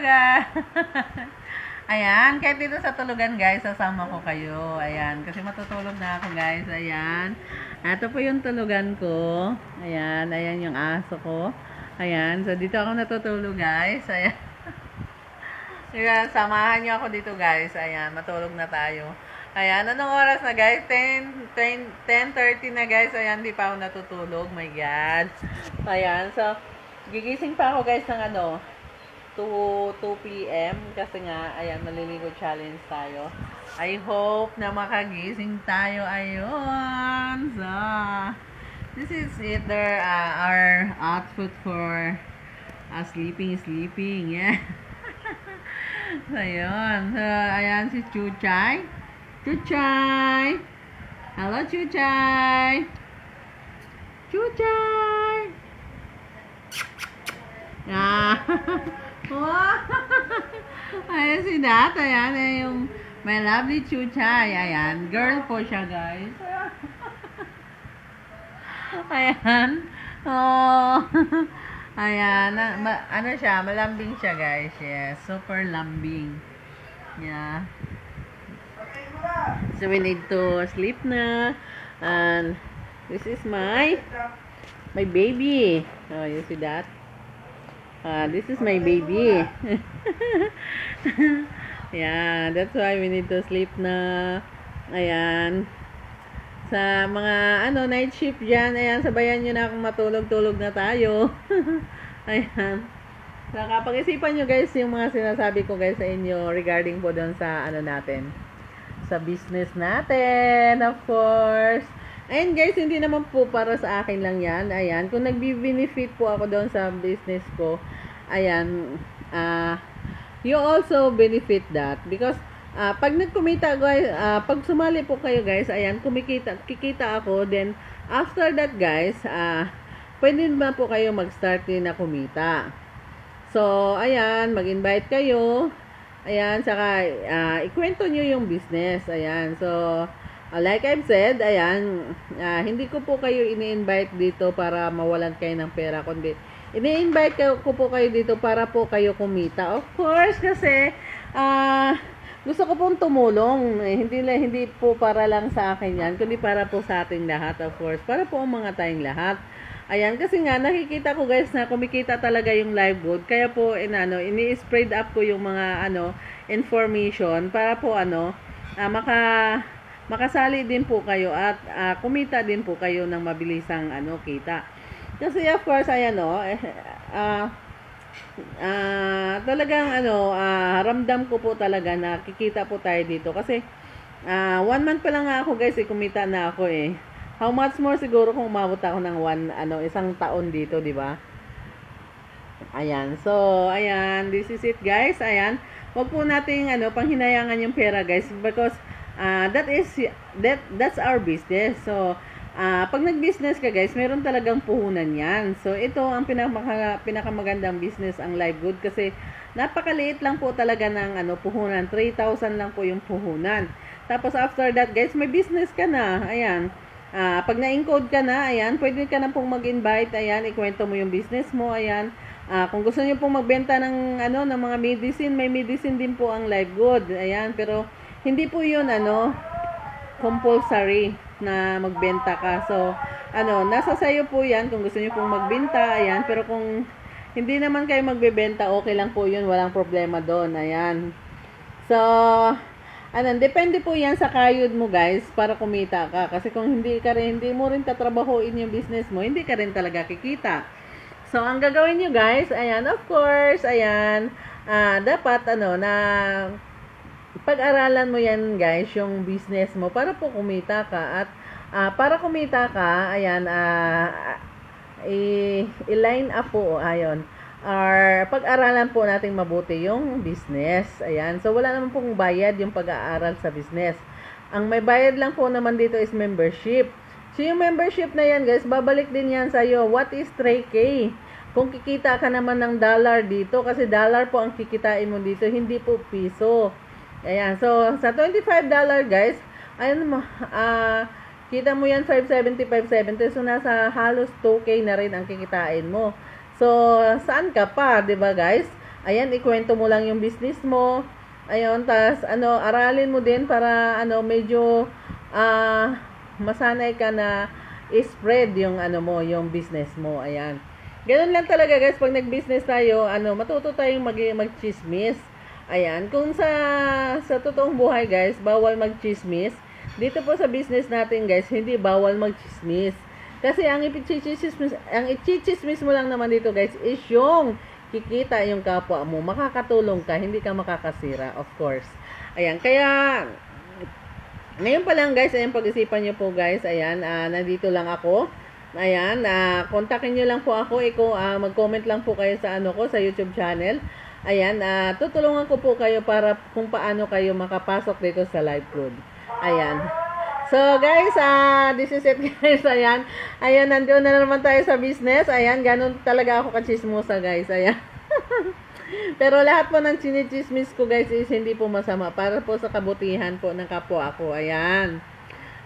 guys. Ayan, kahit dito sa tulugan guys, sasama ko kayo. Ayan, kasi matutulog na ako guys. Ayan. Ito po yung tulugan ko. Ayan, ayan yung aso ko. Ayan, so dito ako natutulog guys. Ayan. Ayan, samahan niyo ako dito guys. Ayan, matulog na tayo. Ayan, anong oras na guys? 10:30 na guys. Ayan, di pa ako natutulog. My God. Ayan, so gigising pa ako guys ng 2 p.m. kasi nga, ayan, maliligo challenge tayo. I hope na makagising tayo. Ayun. So, this is either our outfit for sleeping. Yeah. So, ayun. So, ayan si Chuchay. Chuchay! Hello, Chuchay! Chuchay! Ah. Wow! Ayan si Dat. Ayan, yung my lovely Chuchay. Ayan. Girl po siya, guys. Ayan. Oh. Ayan. Ano siya? Malambing siya, guys. Yes. Super lambing. Yeah. So, we need to sleep na. And this is my baby. Oh, you see that? This is my baby. Yeah, that's why we need to sleep na. Ayan. Sa mga night shift dyan, ayan, sabayan nyo na akong matulog-tulog na tayo. Ayan. Nakapag-isipan nyo guys yung mga sinasabi ko guys sa inyo regarding po doon sa natin. Sa business natin, of course. And guys, hindi naman po para sa akin lang yan. Ayan, kung nagbi-benefit po ako doon sa business ko, ayan, you also benefit that. Because, pag nagkumita guys, pag sumali po kayo guys, ayan, kikita ako. Then, after that guys, pwede ba po kayo mag-start din na kumita. So, ayan, mag-invite kayo. Ayan, saka, ikwento nyo yung business. Ayan, so, like I've said, ayan, hindi ko po kayo ini-invite dito para mawalan kayo ng pera, kundi ini-invite ko po kayo dito para po kayo kumita. Of course, kasi gusto ko pong tumulong. Hindi po para lang sa akin yan, kundi para po sa ating lahat, of course. Para po ang mga tayong lahat. Ayan, kasi nga, nakikita ko guys na kumikita talaga yung live good. Kaya po, ini-spread up ko yung mga, information para po, makasali din po kayo at kumita din po kayo ng mabilisang kita. Kasi of course ayan talagang ramdam ko po talaga na kikita po tayo dito kasi 1 month pa lang ako guys kumita na ako How much more siguro kung umabot ako ng isang taon dito, di ba? Ayan. So, ayan, this is it guys. Ayan. Wag po nating panghinayangan yung pera guys because that's our business. So, pag nag-business ka guys, meron talagang puhunan yan. So, ito ang pinakamagandang business ang live good kasi napakaliit lang po talaga ng puhunan. 3,000 lang po yung puhunan. Tapos after that guys, may business ka na. Ayan. Pag na-encode ka na, ayan, pwede ka na pong mag-invite. Ayan, ikwento mo yung business mo. Ayan. Kung gusto niyo pong magbenta ng ng mga medicine, may medicine din po ang live good. Ayan, pero hindi po 'yun compulsory na magbenta ka. So, nasa sayo po 'yan kung gusto niyo pong magbenta. Ayan, pero kung hindi naman kayo magbebenta, okay lang po 'yun, walang problema doon. Ayan. So, depende po 'yan sa kayod mo, guys, para kumita ka. Kasi kung hindi mo rin tatrabahuin yung business mo, hindi ka rin talaga kikita. So, ang gagawin nyo guys, ayan, of course, ayan, dapat, na pag-aralan mo yan guys, yung business mo, para po kumita ka. At, para kumita ka, ayan, i-line up po, ayon, or pag-aralan po natin mabuti yung business. Ayan, so wala naman pong bayad yung pag-aaral sa business. Ang may bayad lang po naman dito is membership. So, yung membership na yan, guys, babalik din yan sa'yo. What is 3K? Kung kikita ka naman ng dollar dito, kasi dollar po ang kikitain mo dito, hindi po piso. Ayan. So, sa $25, guys, ayun mo, kita mo yan, 570, 570. So, nasa halos 2K na rin ang kikitain mo. So, saan ka pa, 'di ba guys? ayan, ikwento mo lang yung business mo. Ayun, tas ano, aralin mo din para ano, medyo masanay ka na i-spread yung ano mo, yung business mo. Ayan. Ganun lang talaga guys, pag nag-business tayo, ano, matuto tayong mag-chismis. Ayan, kung sa totoong buhay guys, bawal mag-chismis. Dito po sa business natin guys, hindi bawal mag-chismis. Kasi ang i-chismis mo lang naman dito guys is yung kikita yung kapwa mo, makakatulong ka, hindi ka makakasira, of course. Ayan, kaya ngayon pa lang guys, ayan, pag-isipan nyo po guys, ayan, nandito lang ako. Ayan, kontakin nyo lang po ako, mag-comment lang po kayo sa ano ko, sa YouTube channel. Ayan, tutulungan ko po kayo para kung paano kayo makapasok dito sa Live Good. Ayan. So guys, this is it guys. Ayan. Ayan, nandiyon na naman tayo sa business. Ayan, ganun talaga ako kachismosa guys. Ayan. Pero lahat po ng chinichismis ko guys is hindi po masama. Para po sa kabutihan po ng kapwa ako. Ayan.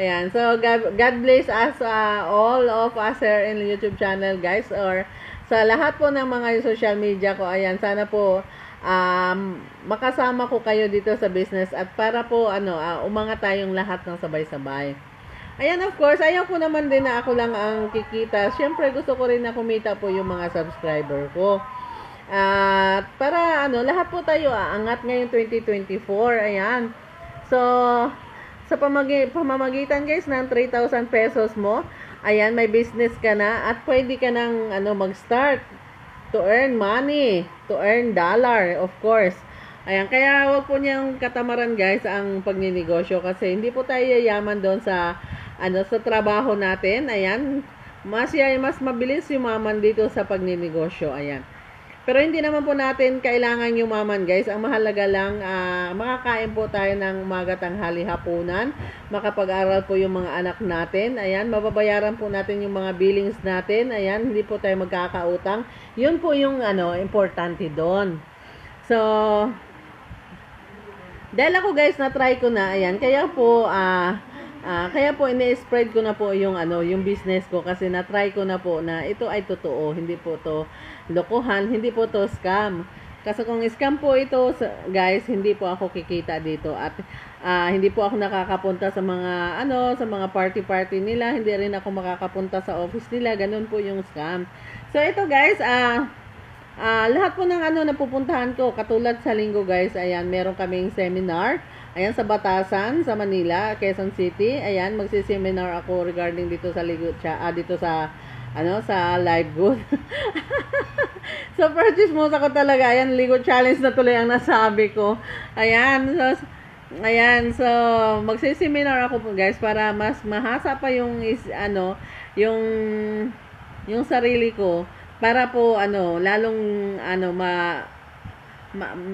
Ayan. So God bless us all of us here in the YouTube channel guys. Or sa lahat po ng mga social media ko. Ayan. Sana po makasama ko kayo dito sa business at para po umangat tayong lahat ng sabay-sabay. Ayan, of course, ayaw ko naman din na ako lang ang kikita. Siyempre, gusto ko rin na kumita po yung mga subscriber ko. At para lahat po tayo aangat ngayong 2024. Ayan. So, sa pamamagitan guys ng 3,000 pesos mo, ayan, may business ka na at pwede ka nang mag-start to earn money, to earn dollar, of course. Ayan, kaya wag po niyang katamaran guys ang pagninegosyo kasi hindi po tayo yayaman doon sa sa trabaho natin. Ayan, mas mabilis yumaman dito sa pagninegosyo. Ayan. Pero hindi naman po natin kailangan yumaman guys. Ang mahalaga lang makakain po tayo ng umaga, tanghali, hapunan. Makapag-aral po yung mga anak natin. Ayan, mababayaran po natin yung mga billings natin. Ayan, hindi po tayo magkakautang. Yun po yung importante doon. So, dahil ako guys na-try ko na, ayan, kaya po ini-spread ko na po yung yung business ko kasi na-try ko na po na ito ay totoo, hindi po to lokohan, hindi po to scam. Kasi kung scam po ito guys, hindi po ako kikita dito at hindi po ako nakakapunta sa mga sa mga party nila, hindi rin ako makakapunta sa office nila, ganun po yung scam. So ito guys, lahat po ng napupuntahan ko, katulad sa linggo guys, ayan, meron kaming seminar, ayan, sa Batasan, sa Manila, Quezon City, ayan, magsi-seminar ako regarding dito sa dito sa, sa Live Good. So, purchase mo ako talaga, ayan, Ligo Challenge na tuloy ang nasabi ko, ayan, so, magsi-seminar ako po guys, para mas mahasa pa yung, yung sarili ko, para po lalong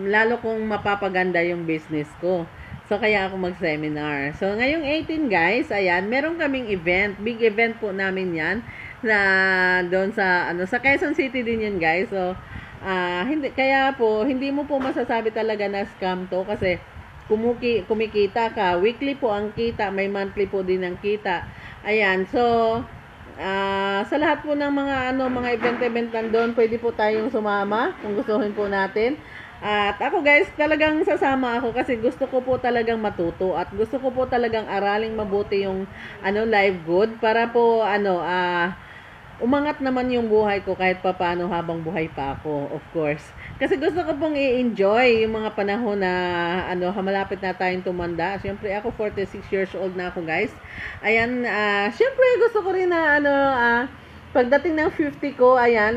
lalo kong mapapaganda yung business ko. So kaya ako mag-seminar. So ngayong 18 guys, ayan, meron kaming event, big event po namin 'yan na doon sa sa Quezon City din 'yan guys. So hindi mo po masasabi talaga na scam to kasi kumikita ka. Weekly po ang kita, may monthly po din ang kita. Ayan, so sa lahat po ng mga event nandun, pwede po tayong sumama kung gustuhin po natin. At ako guys, talagang sasama ako kasi gusto ko po talagang matuto at gusto ko po talagang araling mabuti yung Live Good para po umangat naman yung buhay ko kahit papaano habang buhay pa ako, of course. Kasi gusto ko pong i-enjoy yung mga panahon na malapit na tayong tumanda. Siyempre ako 46 years old na ako guys. Ayan, siyempre gusto ko rin na pagdating ng 50 ko, ayan,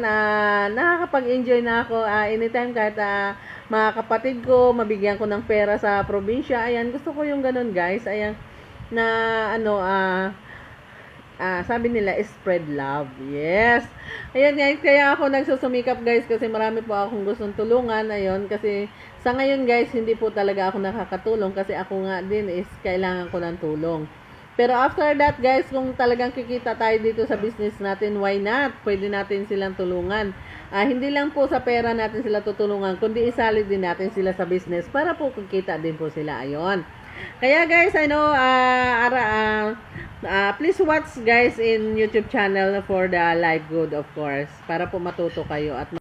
nakakapag-enjoy na ako anytime kahit mga kapatid ko, mabigyan ko ng pera sa probinsya. Ayan, gusto ko yung ganun guys. Ayan, na sabi nila, spread love. Yes. Ayan guys, kaya ako nagsusumikap guys kasi marami po akong gustong tulungan. Ayun, kasi sa ngayon guys, hindi po talaga ako nakakatulong kasi ako nga din is kailangan ko ng tulong. Pero after that guys, kung talagang kikita tayo dito sa business natin, why not? Pwede natin silang tulungan. Hindi lang po sa pera natin sila tutulungan, kundi isali din natin sila sa business para po kikita din po sila. Ayun. Kaya guys, I know, please watch guys in YouTube channel for the Live Good, of course, para po matuto kayo at